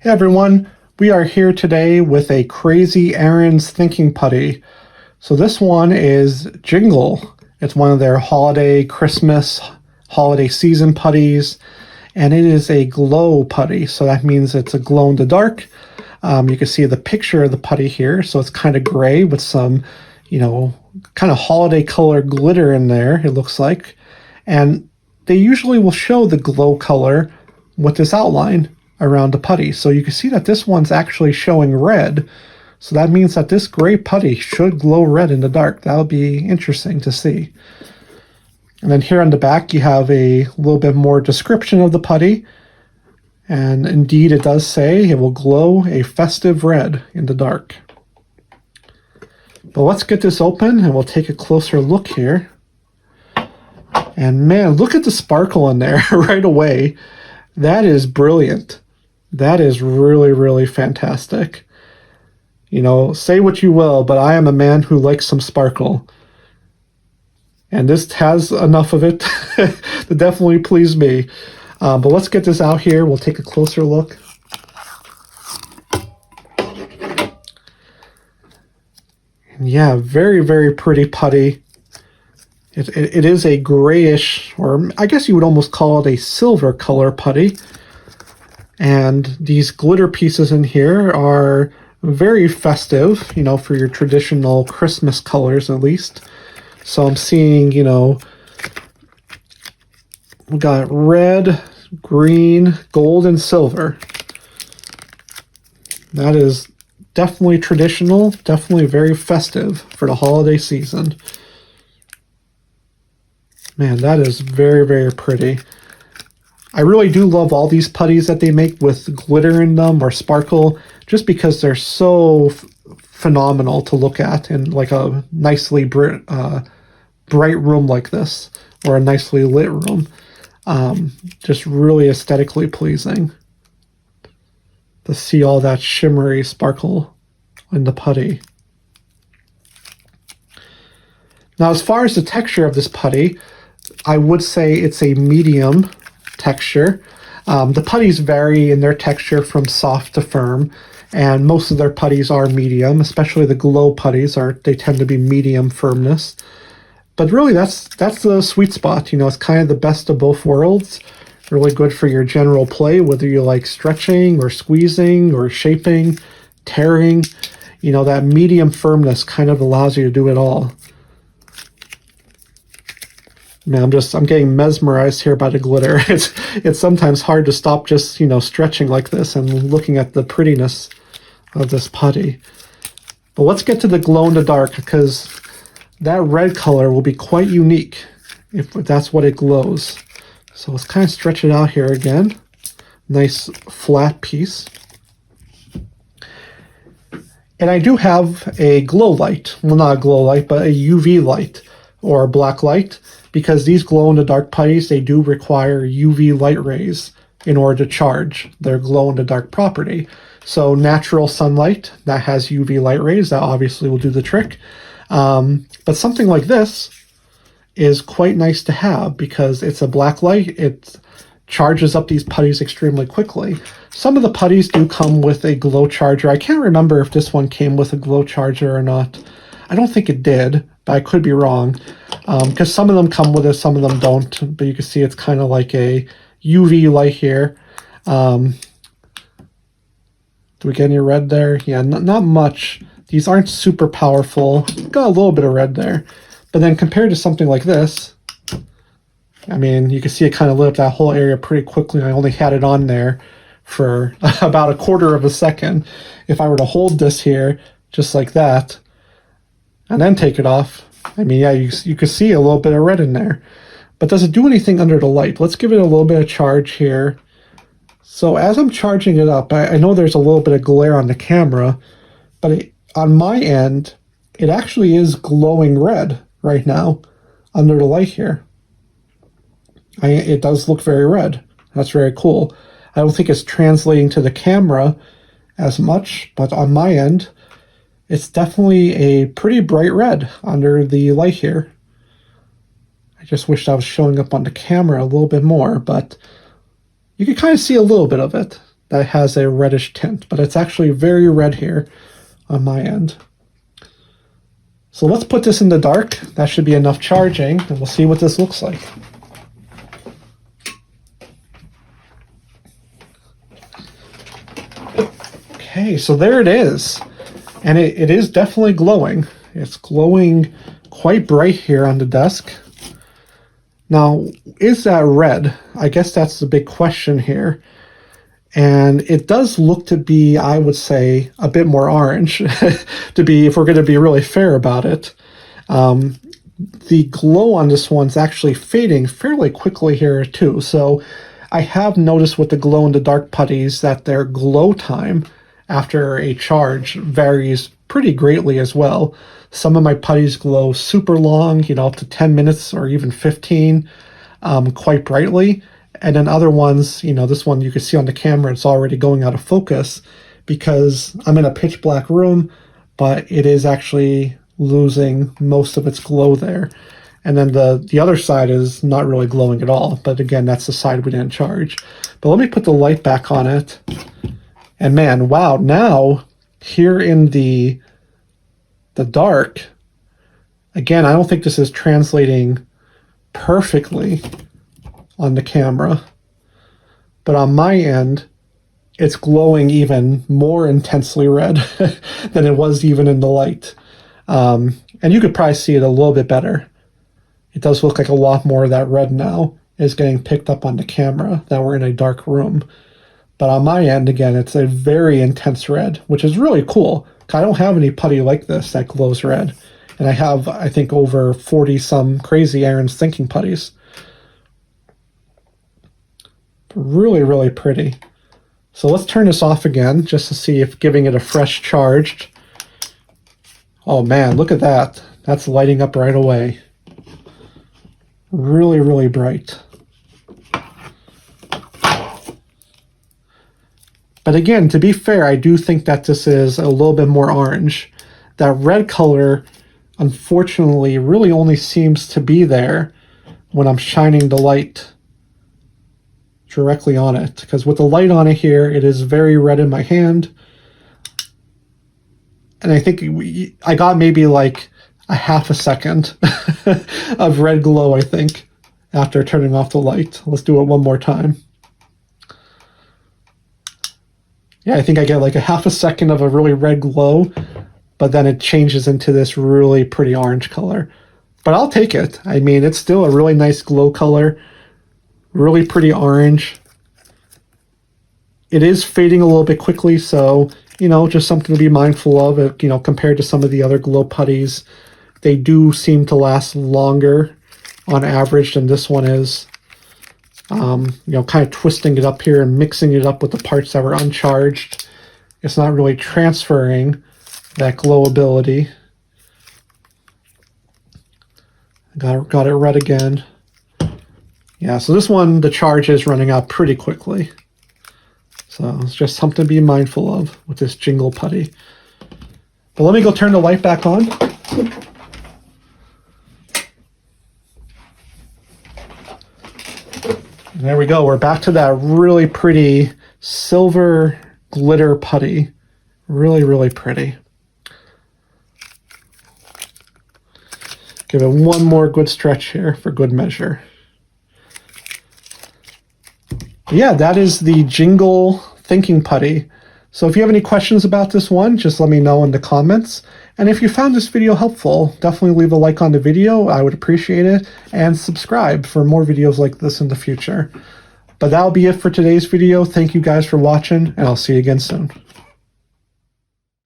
Hey everyone, we are here today with a Crazy Aaron's Thinking Putty. So this one is Jingle. It's one of their Christmas holiday season putties, and it is a glow putty. So that means it's a glow in the dark. You can see the picture of the putty here. So it's kind of gray with some, kind of holiday color glitter in there, it looks like. And they usually will show the glow color with this outline around the putty. So you can see that this one's actually showing red. So that means that this gray putty should glow red in the dark. That'll be interesting to see. And then here on the back, you have a little bit more description of the putty. And indeed, it does say it will glow a festive red in the dark. But let's get this open and we'll take a closer look here. And man, look at the sparkle in there right away. That is brilliant. That is really, really fantastic. Say what you will, but I am a man who likes some sparkle. And this has enough of it to definitely please me. But let's get this out here. We'll take a closer look. And yeah, very, very pretty putty. It is a grayish, or I guess you would almost call it a silver color putty. And these glitter pieces in here are very festive, for your traditional Christmas colors at least. So I'm seeing, we got red, green, gold, and silver. That is definitely traditional, definitely very festive for the holiday season. Man, that is very, very pretty. I really do love all these putties that they make with glitter in them or sparkle, just because they're so phenomenal to look at in like a nicely bright room like this, or a nicely lit room. Just really aesthetically pleasing to see all that shimmery sparkle in the putty. Now, as far as the texture of this putty, I would say it's a medium texture. The putties vary in their texture from soft to firm, and most of their putties are medium, especially the glow putties they tend to be medium firmness. But really that's the sweet spot. It's kind of the best of both worlds. Really good for your general play, whether you like stretching or squeezing or shaping, tearing. That medium firmness kind of allows you to do it all. Man, I'm getting mesmerized here by the glitter. It's sometimes hard to stop just, stretching like this and looking at the prettiness of this putty. But let's get to the glow in the dark, because that red color will be quite unique if that's what it glows. So let's kind of stretch it out here again. Nice flat piece. And I do have a glow light. Well, not a glow light, but a UV light or black light, because these glow-in-the-dark putties, they do require UV light rays in order to charge their glow-in-the-dark property. So natural sunlight that has UV light rays, that obviously will do the trick. But something like this is quite nice to have because it's a black light. It charges up these putties extremely quickly. Some of the putties do come with a glow charger. I can't remember if this one came with a glow charger or not. I don't think it did, but I could be wrong. Because some of them come with it, some of them don't. But you can see it's kind of like a UV light here. Do we get any red there? Yeah, not much. These aren't super powerful. Got a little bit of red there. But then compared to something like this, I mean, you can see it kind of lit up that whole area pretty quickly. I only had it on there for about a quarter of a second. If I were to hold this here, just like that, and then take it off, I mean, yeah, you could see a little bit of red in there. But does it do anything under the light? Let's give it a little bit of charge here. So as I'm charging it up, I know there's a little bit of glare on the camera, but on my end, it actually is glowing red right now under the light here. It does look very red. That's very cool. I don't think it's translating to the camera as much, but on my end, it's definitely a pretty bright red under the light here. I just wish that was showing up on the camera a little bit more, but you can kind of see a little bit of it. that has a reddish tint, but it's actually very red here on my end. So let's put this in the dark. That should be enough charging, and we'll see what this looks like. Okay, so there it is. And it is definitely glowing. It's glowing quite bright here on the desk. Now, is that red? I guess that's the big question here. And it does look to be, I would say, a bit more orange, to be, if we're going to be really fair about it. The glow on this one's actually fading fairly quickly here too. So I have noticed with the glow-in-the-dark putties that their glow time after a charge varies pretty greatly as well. Some of my putties glow super long, up to 10 minutes or even 15, quite brightly. And then other ones, this one you can see on the camera, it's already going out of focus because I'm in a pitch black room, but it is actually losing most of its glow there. And then the other side is not really glowing at all. But again, that's the side we didn't charge. But let me put the light back on it. And man, wow, now here in the dark, again, I don't think this is translating perfectly on the camera, but on my end, it's glowing even more intensely red than it was even in the light. And you could probably see it a little bit better. It does look like a lot more of that red now is getting picked up on the camera that we're in a dark room. But on my end, again, it's a very intense red, which is really cool. I don't have any putty like this that glows red. And I have, I think, over 40 some crazy Aaron's Thinking putties. Really, really pretty. So let's turn this off again just to see if giving it a fresh charge. Oh man, look at that. That's lighting up right away. Really, really bright. But again, to be fair, I do think that this is a little bit more orange. That red color, unfortunately, really only seems to be there when I'm shining the light directly on it. Because with the light on it here, it is very red in my hand. And I think I got maybe like a half a second of red glow, I think, after turning off the light. Let's do it one more time. Yeah, I think I get like a half a second of a really red glow, but then it changes into this really pretty orange color. But I'll take it. I mean, it's still a really nice glow color, really pretty orange. It is fading a little bit quickly, so, just something to be mindful of, compared to some of the other glow putties. They do seem to last longer on average than this one is. Kind of twisting it up here and mixing it up with the parts that were uncharged. It's not really transferring that glow ability. Got it red again. Yeah, so this one, the charge is running out pretty quickly. So it's just something to be mindful of with this Jingle putty. But let me go turn the light back on. And there we go. We're back to that really pretty silver glitter putty. Really, really pretty. Give it one more good stretch here for good measure. Yeah, that is the Jingle Thinking Putty. So if you have any questions about this one, just let me know in the comments. And if you found this video helpful, definitely leave a like on the video. I would appreciate it. And subscribe for more videos like this in the future. But that'll be it for today's video. Thank you guys for watching, and I'll see you again soon.